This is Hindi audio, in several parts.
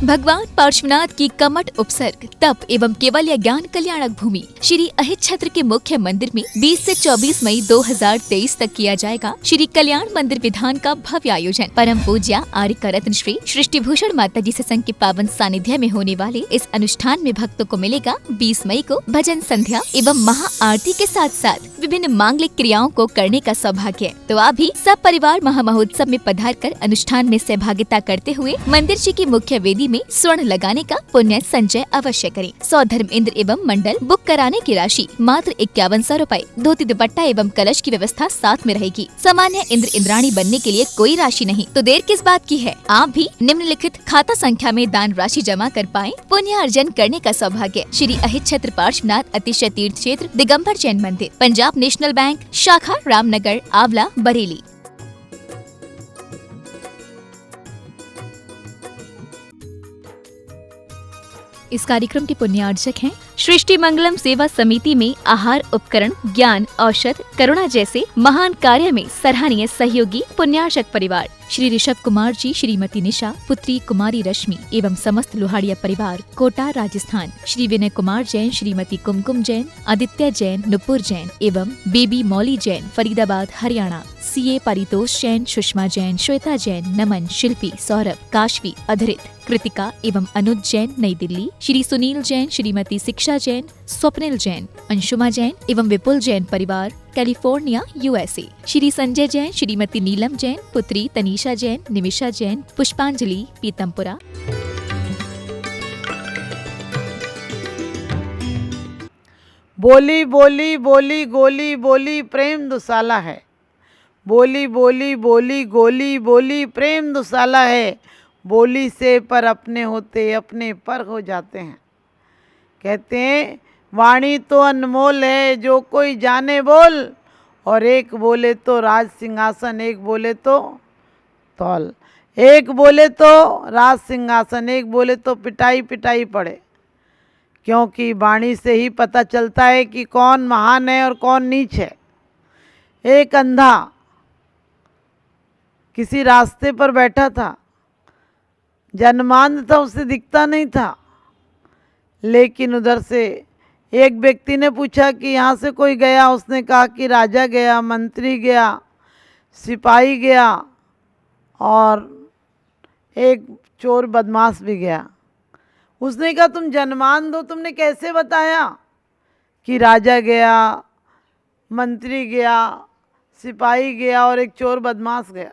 भगवान पार्श्वनाथ की कमठ उपसर्ग तप एवं केवल ज्ञान कल्याणक भूमि श्री अहित क्षेत्र के मुख्य मंदिर में 20 से 24 मई 2023 तक किया जाएगा श्री कल्याण मंदिर विधान का भव्य आयोजन। परम पूज्या आर्य रत्न श्री सृष्टि भूषण माता जी सत्संग के पावन सानिध्य में होने वाले इस अनुष्ठान में भक्तों को मिलेगा 20 मई को भजन संध्या एवं महाआरती के साथ साथ विभिन्न मांगलिक क्रियाओं को करने का सौभाग्य। तो आप भी सब परिवार महामहोत्सव में पधार कर अनुष्ठान में सहभागिता करते हुए मंदिर जी की मुख्य वेदी में स्वर्ण लगाने का पुण्य संचय अवश्य करें। सौधर्म इंद्र एवं मंडल बुक कराने की राशि मात्र 5100 रूपए। धोती दुपट्टा एवं कलश की व्यवस्था साथ में रहेगी। सामान्य इंद्र इंद्राणी बनने के लिए कोई राशि नहीं, तो देर किस बात की है। आप भी निम्नलिखित खाता संख्या में दान राशि जमा कर पाएं पुण्य अर्जन करने का सौभाग्य। श्री अहित क्षेत्र पार्श्वनाथ अतिशय तीर्थ क्षेत्र दिगंबर जैन मंदिर, पंजाब नेशनल बैंक शाखा रामनगर आंवला बरेली। इस कार्यक्रम के पुण्यार्जक हैं सृष्टि मंगलम सेवा समिति में आहार उपकरण, ज्ञान, औषध, करुणा जैसे महान कार्य में सराहनीय सहयोगी पुण्यार्जक परिवार श्री ऋषभ कुमार जी, श्रीमती निशा, पुत्री कुमारी रश्मि एवं समस्त लोहाड़िया परिवार, कोटा राजस्थान। श्री विनय कुमार जैन, श्रीमती कुमकुम जैन, आदित्य जैन, नुपुर जैन एवं बेबी मौली जैन, फरीदाबाद हरियाणा। सीए परितोष जैन, सुषमा जैन, श्वेता जैन, नमन, शिल्पी, सौरभ, काशवी, अधरित, कृतिका एवं अनुज जैन, नई दिल्ली। श्री सुनील जैन, श्रीमती शिक्षा जैन, स्वप्निल जैन, अंशुमा जैन एवं विपुल जैन परिवार, कैलिफोर्निया, यूएसए। श्री संजय जैन, श्रीमती नीलम जैन, पुत्री तनीषा जैन, निमिषा जैन, पुष्पांजलि, पीतमपुरा। बोली बोली बोली गोली बोली प्रेम दुसाला है। बोली बोली बोली गोली बोली प्रेम दुसाला है। बोली से पर अपने होते अपने पर हो जाते हैं। कहते हैं वाणी तो अनमोल है, जो कोई जाने बोल। और एक बोले तो राज सिंहासन, एक बोले तो तौल, एक बोले तो राज सिंहासन, एक बोले तो पिटाई पिटाई पड़े। क्योंकि वाणी से ही पता चलता है कि कौन महान है और कौन नीच है। एक अंधा किसी रास्ते पर बैठा था, जन्मांध था, उसे दिखता नहीं था। लेकिन उधर से एक व्यक्ति ने पूछा कि यहाँ से कोई गया। उसने कहा कि राजा गया, मंत्री गया, सिपाही गया और एक चोर बदमाश भी गया। उसने कहा तुम जन्मांध हो, तुमने कैसे बताया कि राजा गया, मंत्री गया, सिपाही गया और एक चोर बदमाश गया।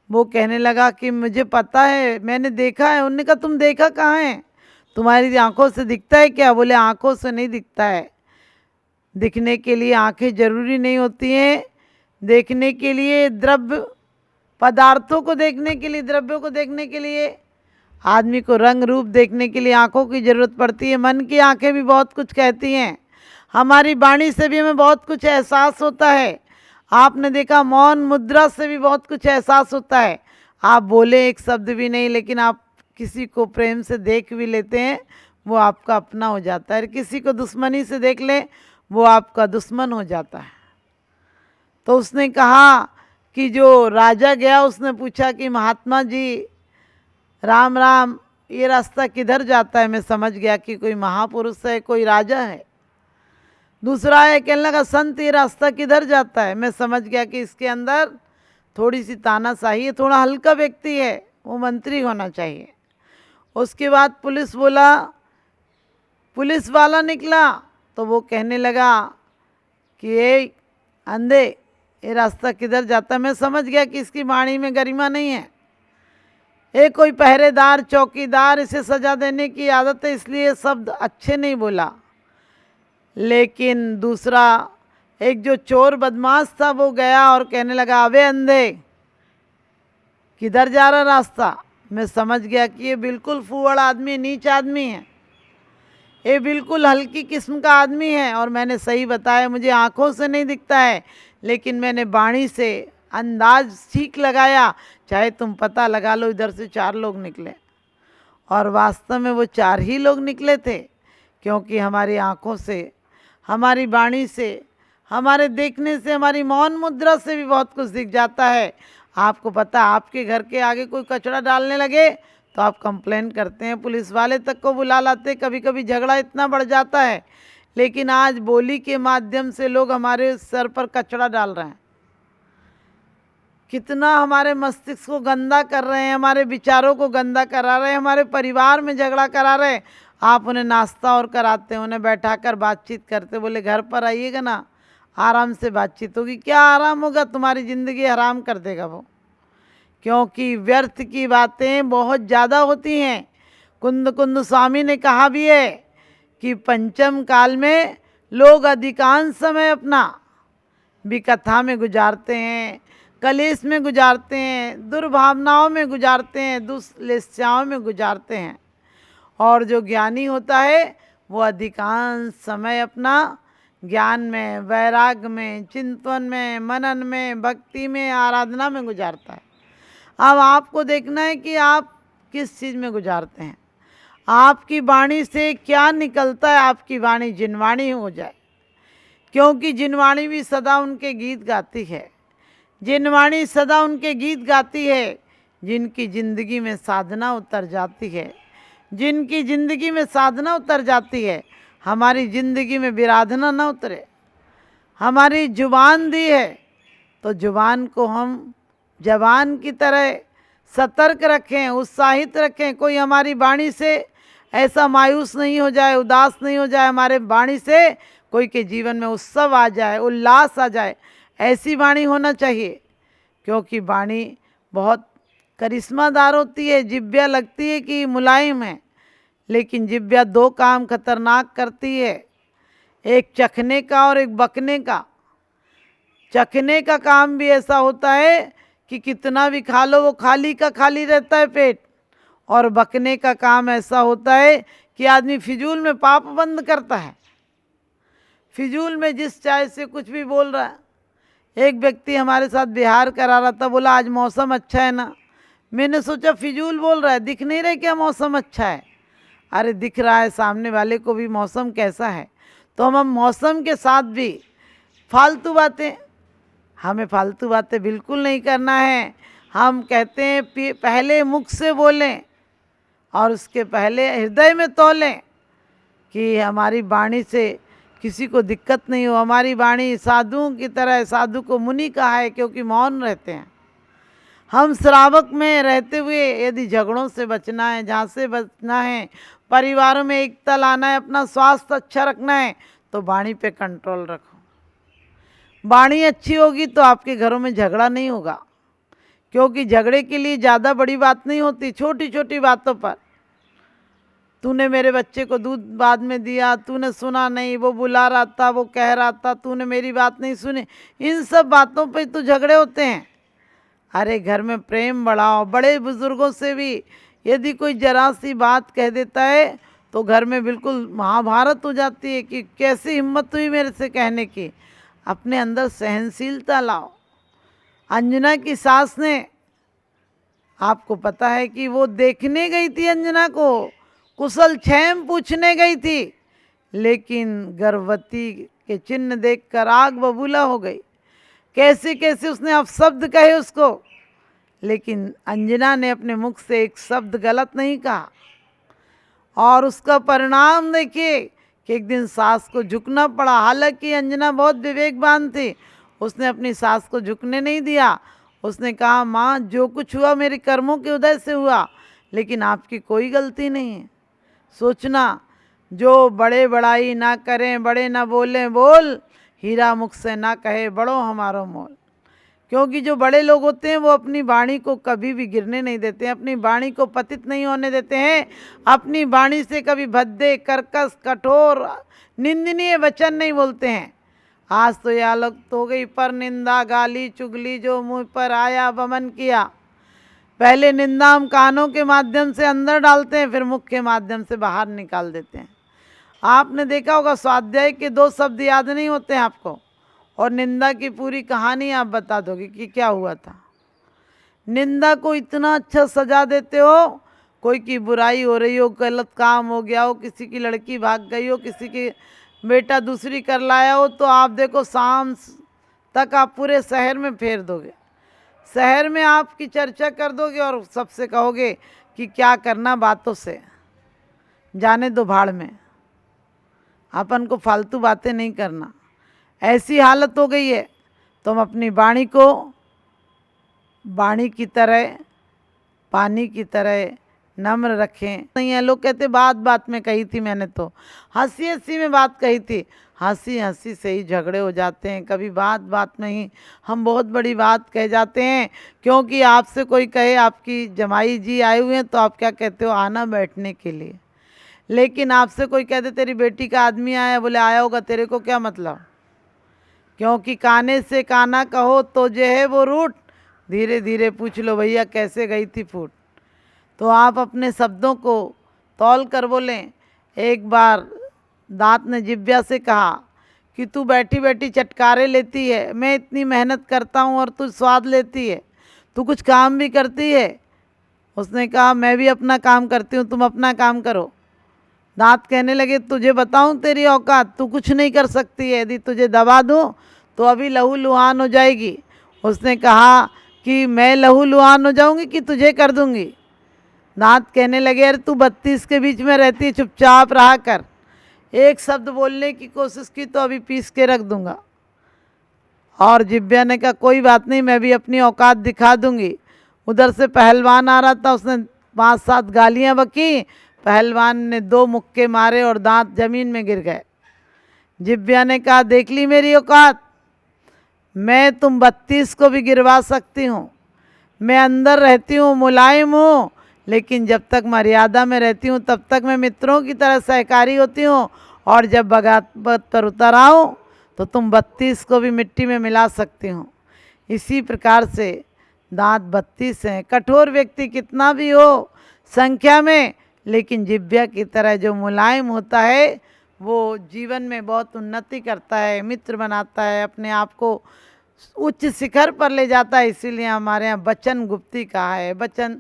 वो कहने लगा कि मुझे पता है, मैंने देखा है। उन्होंने कहा तुम देखा कहाँ है, तुम्हारी आंखों से दिखता है क्या? बोले आंखों से नहीं दिखता है। दिखने के लिए आंखें जरूरी नहीं होती हैं। देखने के लिए द्रव्य पदार्थों को देखने के लिए, द्रव्यों को देखने के लिए, आदमी को रंग रूप देखने के लिए आंखों की ज़रूरत पड़ती है। मन की आंखें भी बहुत कुछ कहती हैं। हमारी वाणी से भी हमें बहुत कुछ एहसास होता है। आपने देखा मौन मुद्रा से भी बहुत कुछ एहसास होता है। आप बोले एक शब्द भी नहीं, लेकिन आप किसी को प्रेम से देख भी लेते हैं, वो आपका अपना हो जाता है। किसी को दुश्मनी से देख ले, वो आपका दुश्मन हो जाता है। तो उसने कहा कि जो राजा गया, उसने पूछा कि महात्मा जी राम राम, ये रास्ता किधर जाता है? मैं समझ गया कि कोई महापुरुष है, कोई राजा है। दूसरा है, कहने लगा संत ये रास्ता किधर जाता है? मैं समझ गया कि इसके अंदर थोड़ी सी तानाशाही है, थोड़ा हल्का व्यक्ति है, वो मंत्री होना चाहिए। उसके बाद पुलिस वाला निकला, तो वो कहने लगा कि ये अंधे, ये रास्ता किधर जाता है? मैं समझ गया कि इसकी वाणी में गरिमा नहीं है। एक कोई पहरेदार, चौकीदार, इसे सजा देने की आदत है, इसलिए शब्द अच्छे नहीं बोला। लेकिन दूसरा एक जो चोर बदमाश था, वो गया और कहने लगा अबे अंधे, किधर जा रहा रास्ता? मैं समझ गया कि ये बिल्कुल फूहड़ आदमी, नीच आदमी है, ये बिल्कुल हल्की किस्म का आदमी है। और मैंने सही बताया, मुझे आंखों से नहीं दिखता है, लेकिन मैंने वाणी से अंदाज ठीक लगाया। चाहे तुम पता लगा लो, इधर से 4 लोग निकले और वास्तव में वो 4 ही लोग निकले थे। क्योंकि हमारी आंखों से, हमारी वाणी से, हमारे देखने से, हमारी मौन मुद्रा से भी बहुत कुछ दिख जाता है। आपको पता, आपके घर के आगे कोई कचरा डालने लगे तो आप कंप्लेन करते हैं, पुलिस वाले तक को बुला लाते। कभी कभी झगड़ा इतना बढ़ जाता है, लेकिन आज बोली के माध्यम से लोग हमारे सर पर कचरा डाल रहे हैं, कितना हमारे मस्तिष्क को गंदा कर रहे हैं, हमारे विचारों को गंदा करा रहे हैं, हमारे परिवार में झगड़ा करा रहे हैं। आप उन्हें नाश्ता और कराते हैं, उन्हें बैठाकर बातचीत करते, बोले घर पर आइएगा ना, आराम से बातचीत होगी। क्या आराम होगा, तुम्हारी ज़िंदगी हराम कर देगा वो, क्योंकि व्यर्थ की बातें बहुत ज़्यादा होती हैं। कुंद कुंद स्वामी ने कहा भी है कि पंचम काल में लोग अधिकांश समय अपना विकथा में गुजारते हैं, कलेश में गुजारते हैं, दुर्भावनाओं में गुजारते हैं, दुष्लेस्याओं में गुजारते हैं। और जो ज्ञानी होता है वो अधिकांश समय अपना ज्ञान में, वैराग्य में, चिंतन में, मनन में, भक्ति में, आराधना में गुजारता है। अब आपको देखना है कि आप किस चीज़ में गुजारते हैं, आपकी वाणी से क्या निकलता है। आपकी वाणी जिनवाणी हो जाए, क्योंकि जिनवाणी भी सदा उनके गीत गाती है। जिनवाणी सदा उनके गीत गाती है जिनकी ज़िंदगी में साधना उतर जाती है, जिनकी ज़िंदगी में साधना उतर जाती है। हमारी ज़िंदगी में विराधना न उतरे। हमारी जुबान दी है तो जुबान को हम जवान की तरह सतर्क रखें, उत्साहित रखें। कोई हमारी वाणी से ऐसा मायूस नहीं हो जाए, उदास नहीं हो जाए, हमारे वाणी से कोई के जीवन में उत्सव आ जाए, उल्लास आ जाए। ऐसी वाणी होना चाहिए, क्योंकि वाणी बहुत करिश्मादार होती है। जिब्या लगती है कि मुलायम है, लेकिन जिब्या दो काम खतरनाक करती है, एक चखने का और एक बकने का। चखने का काम भी ऐसा होता है कि कितना भी खा लो वो खाली का खाली रहता है पेट, और बकने का काम ऐसा होता है कि आदमी फिजूल में पाप बंद करता है। फिजूल में जिस चाय से कुछ भी बोल रहा है। एक व्यक्ति हमारे साथ बिहार करा रहा था, बोला आज मौसम अच्छा है ना। मैंने सोचा फिजूल बोल रहा है, दिख नहीं रहा क्या मौसम अच्छा है। अरे दिख रहा है सामने वाले को भी मौसम कैसा है। तो हम मौसम के साथ भी फालतू बातें, हमें फालतू बातें बिल्कुल नहीं करना है। हम कहते हैं पहले मुख से बोलें और उसके पहले हृदय में तौलें कि हमारी वाणी से किसी को दिक्कत नहीं हो। हमारी वाणी साधुओं की तरह, साधु को मुनि कहा है क्योंकि मौन रहते हैं। हम श्रावक में रहते हुए यदि झगड़ों से बचना है, जहाँ से बचना है, परिवारों में एकता लाना है, अपना स्वास्थ्य अच्छा रखना है, तो वाणी पे कंट्रोल रखो। वाणी अच्छी होगी तो आपके घरों में झगड़ा नहीं होगा, क्योंकि झगड़े के लिए ज़्यादा बड़ी बात नहीं होती। छोटी छोटी बातों पर, तूने मेरे बच्चे को दूध बाद में दिया, तूने सुना नहीं, वो बुला रहा था, वो कह रहा था, तूने मेरी बात नहीं सुनी, इन सब बातों पे तो झगड़े होते हैं। अरे घर में प्रेम बढ़ाओ। बड़े बुजुर्गों से भी यदि कोई जरा सी बात कह देता है तो घर में बिल्कुल महाभारत हो जाती है कि कैसी हिम्मत हुई मेरे से कहने की। अपने अंदर सहनशीलता लाओ। अंजना की सास ने, आपको पता है कि वो देखने गई थी, अंजना को कुशल क्षेम पूछने गई थी, लेकिन गर्भवती के चिन्ह देखकर आग बबूला हो गई। कैसे कैसे उसने अपशब्द कहे उसको, लेकिन अंजना ने अपने मुख से एक शब्द गलत नहीं कहा। और उसका परिणाम देखिए कि एक दिन सास को झुकना पड़ा। हालांकि अंजना बहुत विवेकवान थी, उसने अपनी सास को झुकने नहीं दिया। उसने कहा माँ जो कुछ हुआ मेरे कर्मों के उदय से हुआ, लेकिन आपकी कोई गलती नहीं है। सोचना, जो बड़े बड़ाई ना करें, बड़े ना बोलें बोल, हीरा मुख से ना कहे बड़ो हमारो मोल। क्योंकि जो बड़े लोग होते हैं वो अपनी वाणी को कभी भी गिरने नहीं देते हैं, अपनी वाणी को पतित नहीं होने देते हैं। अपनी वाणी से कभी भद्दे, कर्कश, कठोर, निंदनीय वचन नहीं बोलते हैं। आज तो यह अलग तो हो गई, पर निंदा, गाली, चुगली जो मुँह पर आया वमन किया। पहले निंदा हम कानों के माध्यम से अंदर डालते हैं, फिर मुख के माध्यम से बाहर निकाल देते हैं। आपने देखा होगा स्वाध्याय के 2 शब्द याद नहीं होते हैं आपको, और निंदा की पूरी कहानी आप बता दोगे कि क्या हुआ था। निंदा को इतना अच्छा सजा देते हो, कोई की बुराई हो रही हो, गलत काम हो गया हो, किसी की लड़की भाग गई हो, किसी की बेटा दूसरी कर लाया हो, तो आप देखो शाम तक आप पूरे शहर में फेर दोगे। शहर में आपकी चर्चा कर दोगे और सबसे कहोगे कि क्या करना बातों से, जाने दो भाड़ में, अपन को फालतू बातें नहीं करना। ऐसी हालत हो गई है तो हम अपनी वाणी को वाणी की तरह, पानी की तरह नम्र रखें। नहीं है, लोग कहते बात बात में कही थी मैंने, तो हंसी हंसी में बात कही थी। हंसी हंसी से ही झगड़े हो जाते हैं, कभी बात बात में ही हम बहुत बड़ी बात कह जाते हैं। क्योंकि आपसे कोई कहे आपकी जमाई जी आए हुए हैं तो आप क्या कहते हो, आना बैठने के लिए। लेकिन आपसे कोई कहते तेरी बेटी का आदमी आया, बोले आया होगा, तेरे को क्या मतलब। क्योंकि काने से काना कहो तो जो है वो रूट, धीरे धीरे पूछ लो भैया कैसे गई थी फूट। तो आप अपने शब्दों को तौल कर बोलें। एक बार दांत ने जिब्या से कहा कि तू बैठी बैठी चटकारे लेती है, मैं इतनी मेहनत करता हूँ और तू स्वाद लेती है, तू कुछ काम भी करती है। उसने कहा मैं भी अपना काम करती हूँ, तुम अपना काम करो। दांत कहने लगे तुझे बताऊँ तेरी औकात, तू कुछ नहीं कर सकती है, यदि तुझे दबा दूँ तो अभी लहू लुहान हो जाएगी। उसने कहा कि मैं लहू लुहान हो जाऊँगी कि तुझे कर दूँगी। दांत कहने लगे अरे तू 32 के बीच में रहती है, चुपचाप रहा कर, एक शब्द बोलने की कोशिश की तो अभी पीस के रख दूंगा। और जिब्या ने कहा कोई बात नहीं, मैं भी अपनी औकात दिखा दूंगी। उधर से पहलवान आ रहा था, उसने 5-7 गालियां बकी। पहलवान ने 2 मुक्के मारे और दांत जमीन में गिर गए। जिब्या ने कहा देख ली मेरी औकात, मैं तुम 32 को भी गिरवा सकती हूँ। मैं अंदर रहती हूँ, मुलायम हूँ, लेकिन जब तक मर्यादा में रहती हूँ तब तक मैं मित्रों की तरह सहकारी होती हूँ, और जब बगावत पर उतर आऊँ तो तुम 32 को भी मिट्टी में मिला सकती हूँ। इसी प्रकार से दांत 32 हैं। कठोर व्यक्ति कितना भी हो संख्या में, लेकिन जिब्या की तरह जो मुलायम होता है वो जीवन में बहुत उन्नति करता है, मित्र बनाता है, अपने आप को उच्च शिखर पर ले जाता है। इसीलिए हमारे यहाँ वचन गुप्ती कहा है, वचन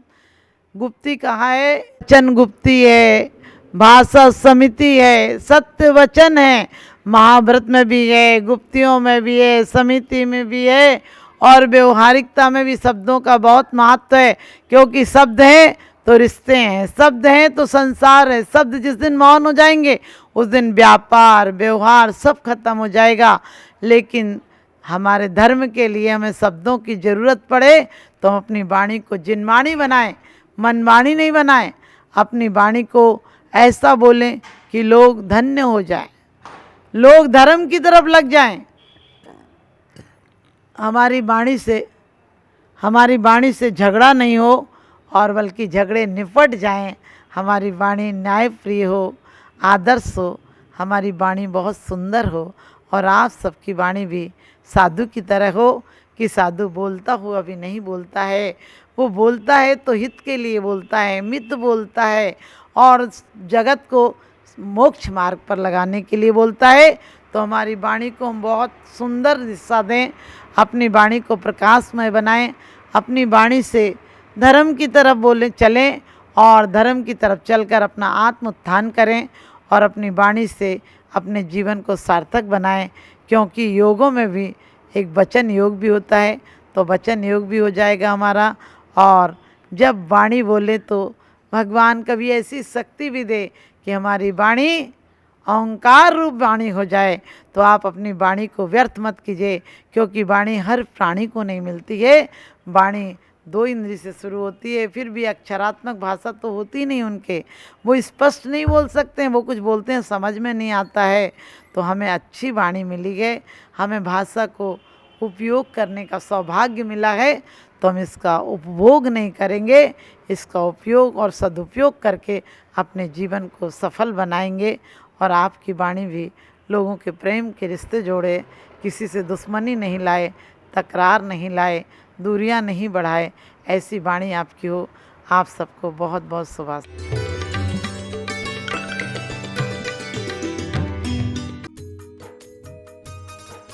गुप्ती कहा है, वचन गुप्ती है, भाषा समिति है, सत्य वचन है। महाभारत में भी है, गुप्तियों में भी है, समिति में भी है, और व्यवहारिकता में भी शब्दों का बहुत महत्व है। क्योंकि शब्द हैं तो रिश्ते हैं, शब्द हैं तो संसार है। शब्द जिस दिन मौन हो जाएंगे उस दिन व्यापार व्यवहार सब खत्म हो जाएगा। लेकिन हमारे धर्म के लिए हमें शब्दों की ज़रूरत पड़े तो हम अपनी वाणी को जिनवाणी बनाएं, मनवाणी नहीं बनाएं। अपनी वाणी को ऐसा बोलें कि लोग धन्य हो जाएं, लोग धर्म की तरफ लग जाएं। हमारी वाणी से झगड़ा नहीं हो, और बल्कि झगड़े निपट जाएं। हमारी वाणी न्यायप्रिय हो, आदर्श हो, हमारी वाणी बहुत सुंदर हो, और आप सबकी वाणी भी साधु की तरह हो कि साधु बोलता हुआ भी नहीं बोलता है, वो बोलता है तो हित के लिए बोलता है, मित बोलता है, और जगत को मोक्ष मार्ग पर लगाने के लिए बोलता है। तो हमारी वाणी को हम बहुत सुंदर दिशा दें, अपनी वाणी को प्रकाशमय बनाएं, अपनी वाणी से धर्म की तरफ बोलें चलें, और धर्म की तरफ चलकर अपना आत्म उत्थान करें, और अपनी वाणी से अपने जीवन को सार्थक बनाएं। क्योंकि योगों में भी एक वचन योग भी होता है, तो वचन योग भी हो जाएगा हमारा। और जब वाणी बोले तो भगवान कभी ऐसी शक्ति भी दे कि हमारी वाणी अहंकार रूप वाणी हो जाए। तो आप अपनी वाणी को व्यर्थ मत कीजिए, क्योंकि वाणी हर प्राणी को नहीं मिलती है। वाणी 2 इंद्री से शुरू होती है, फिर भी अक्षरात्मक भाषा तो होती नहीं उनके, वो स्पष्ट नहीं बोल सकते हैं, वो कुछ बोलते हैं समझ में नहीं आता है। तो हमें अच्छी वाणी मिली है, हमें भाषा को उपयोग करने का सौभाग्य मिला है, तो हम इसका उपभोग नहीं करेंगे, इसका उपयोग और सदुपयोग करके अपने जीवन को सफल बनाएंगे। और आपकी वाणी भी लोगों के प्रेम के रिश्ते जोड़े, किसी से दुश्मनी नहीं लाए, तकरार नहीं लाए, दूरियां नहीं बढ़ाए, ऐसी वाणी आपकी हो। आप सबको बहुत बहुत शुभाशंसद।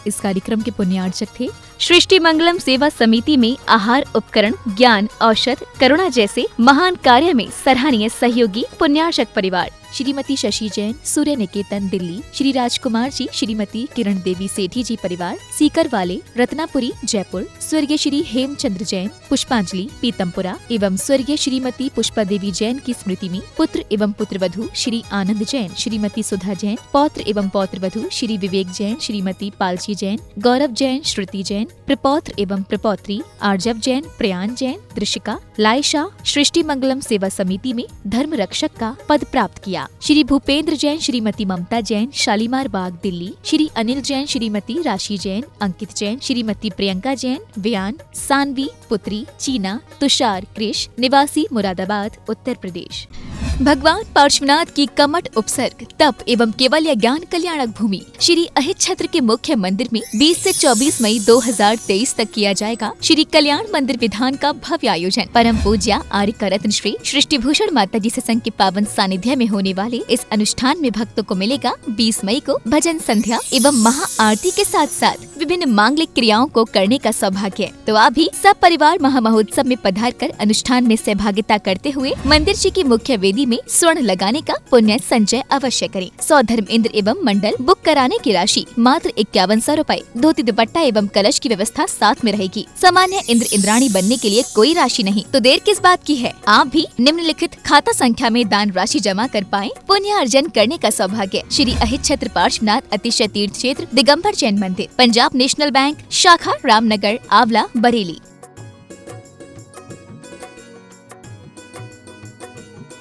इस कार्यक्रम के पुण्यार्चक थे सृष्टि मंगलम सेवा समिति में आहार उपकरण, ज्ञान, औषध, करुणा जैसे महान कार्य में सराहनीय सहयोगी पुण्यार्चक परिवार। श्रीमती शशि जैन, सूर्य निकेतन दिल्ली, श्री राजकुमार जी, श्रीमती किरण देवी सेठी जी परिवार, सीकर वाले, रत्नापुरी जयपुर, स्वर्गीय श्री हेमचंद्र जैन, पुष्पांजलि पीतमपुरा एवं स्वर्गीय श्रीमती पुष्पा देवी जैन की स्मृति में पुत्र एवं पुत्रवधू श्री आनंद जैन, श्रीमती सुधा जैन, पौत्र एवं पौत्रवधू श्री विवेक जैन, श्रीमती पालची जैन, गौरव जैन, श्रुति जैन, प्रपौत्र एवं प्रपौत्री आर्जव जैन, प्रयान जैन, दृशिका, लायशा, सृष्टि मंगलम सेवा समिति में धर्म रक्षक का पद प्राप्त किया। श्री भूपेंद्र जैन, श्रीमती ममता जैन, शालीमार बाग दिल्ली, श्री अनिल जैन, श्रीमती राशि जैन, अंकित जैन, श्रीमती प्रियंका जैन, व्यान, सानवी, पुत्री, चीना, तुषार कृष, निवासी मुरादाबाद, उत्तर प्रदेश। भगवान पार्श्वनाथ की कमठ उपसर्ग तप एवं केवल्य ज्ञान कल्याणक भूमि श्री अहित छत्र के मुख्य मंदिर में 20 से 24 मई 2023 तक किया जाएगा श्री कल्याण मंदिर विधान का भव्य आयोजन। परम पूज्या आर्य रत्न श्री सृष्टि भूषण माता जी सत्संग के पावन सानिध्य में होने वाले इस अनुष्ठान में भक्तों को मिलेगा 20 मई को भजन संध्या एवं महा आरती के साथ साथ विभिन्न मांगलिक क्रियाओं को करने का सौभाग्य। तो आप भी सब परिवार महामहोत्सव में पधार कर अनुष्ठान में सहभागिता करते हुए मंदिर जी की मुख्य वेदी में स्वर्ण लगाने का पुण्य संचय अवश्य करें। स्वधर्म इंद्र एवं मंडल बुक कराने की राशि मात्र 5100 रूपए। धोती दुपट्टा एवं कलश की व्यवस्था साथ में रहेगी। सामान्य इंद्र इंद्राणी बनने के लिए कोई राशि नहीं, तो देर किस बात की है। आप भी निम्नलिखित खाता संख्या में दान राशि जमा कर पाएं, पुण्य अर्जन करने का सौभाग्य। श्री अहित छत्र पार्श्वनाथ अतिशय तीर्थ क्षेत्र दिगंबर जैन मंदिर, पंजाब नेशनल बैंक, शाखा रामनगर, आंवला, बरेली।